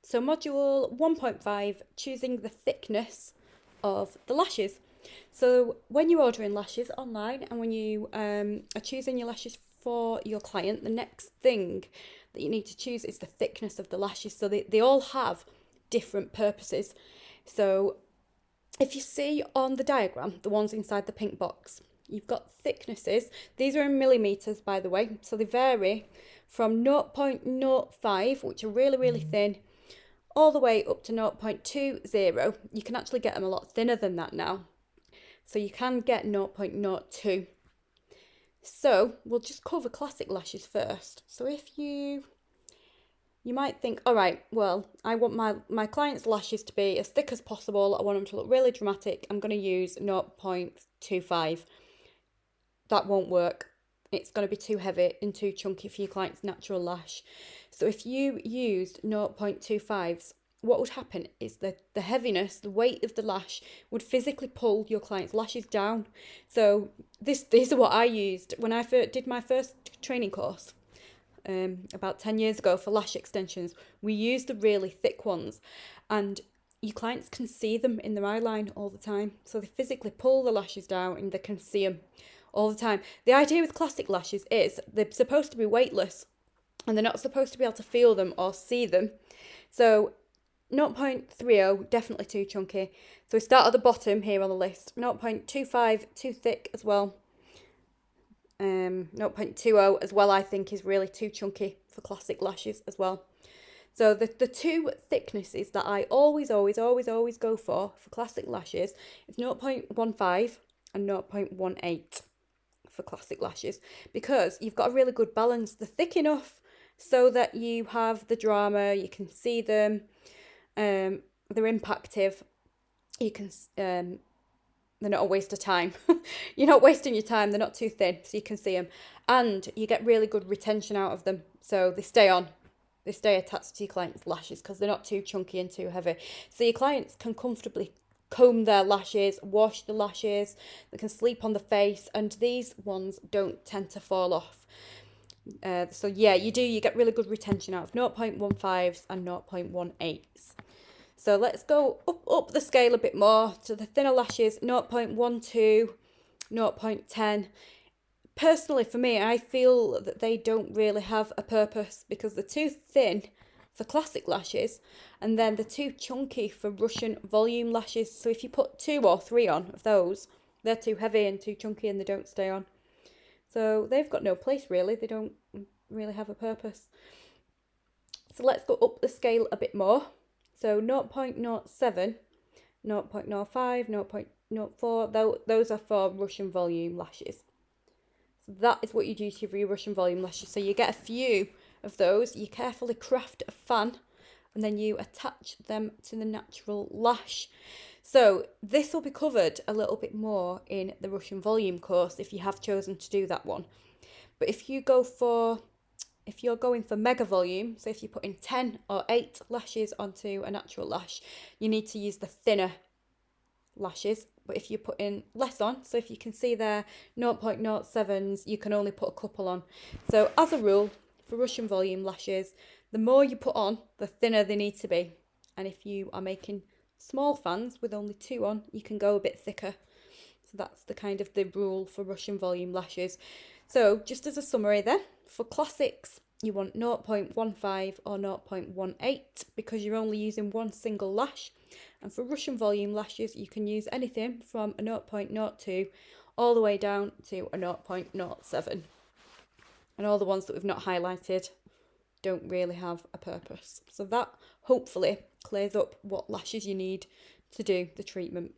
So module 1.5, choosing the thickness of the lashes. So when you're ordering lashes online and when you are choosing your lashes for your client, the next thing that you need to choose is the thickness of the lashes. So they all have different purposes. So if you see on the diagram, the ones inside the pink box, you've got thicknesses. These are in millimetres, by the way. So they vary from 0.05, which are really, really thin, all the way up to 0.20. You can actually get them a lot thinner than that now. So you can get 0.02. So we'll just cover classic lashes first. So if you might think, all right, well, I want my client's lashes to be as thick as possible. I want them to look really dramatic. I'm going to use 0.25. That won't work. It's going to be too heavy and too chunky for your client's natural lash. So if you used 0.25s, what would happen is that the heaviness, the weight of the lash would physically pull your client's lashes down. So these are what I used when I did my first training course about 10 years ago for lash extensions. We used the really thick ones, and your clients can see them in their eye line all the time. So they physically pull the lashes down and they can see them all the time. The idea with classic lashes is they're supposed to be weightless and they're not supposed to be able to feel them or see them. So 0.30, definitely too chunky. So we start at the bottom here on the list. 0.25, too thick as well. 0.20 as well, I think, is really too chunky for classic lashes as well. So the two thicknesses that I always go for classic lashes is 0.15 and 0.18 for classic lashes, because you've got a really good balance. They're thick enough so that you have the drama, you can see them, they're impactive, you can they're not a waste of time. You're not wasting your time. They're not too thin, so you can see them, and you get really good retention out of them. So they stay on. They stay attached to your client's lashes because they're not too chunky and too heavy. So your clients can comfortably comb their lashes, wash the lashes. They can sleep on the face, and these ones don't tend to fall off. So yeah, you get really good retention out of 0.15s and 0.18s. So let's go up the scale a bit more to the thinner lashes, 0.12, 0.10. Personally, for me, I feel that they don't really have a purpose because they're too thin for classic lashes and then they're too chunky for Russian volume lashes. So if you put 2 or 3 on of those, they're too heavy and too chunky and they don't stay on. So they've got no place really. They don't really have a purpose. So let's go up the scale a bit more. So 0.07, 0.05, 0.04, those are for Russian volume lashes. So that is what you do to your Russian volume lashes. So you get a few of those, you carefully craft a fan, and then you attach them to the natural lash. So this will be covered a little bit more in the Russian volume course if you have chosen to do that one. But if you're going for mega volume, so if you put in 10 or 8 lashes onto a natural lash, you need to use the thinner lashes. But if you put in less on, so if you can see there 0.07s, you can only put a couple on. So as a rule, for Russian volume lashes, the more you put on, the thinner they need to be. And if you are making small fans with only 2 on, you can go a bit thicker. So that's the kind of the rule for Russian volume lashes. So just as a summary then, for classics, you want 0.15 or 0.18 because you're only using one single lash. And for Russian volume lashes, you can use anything from a 0.02 all the way down to a 0.07. And all the ones that we've not highlighted don't really have a purpose. So that hopefully clears up what lashes you need to do the treatment.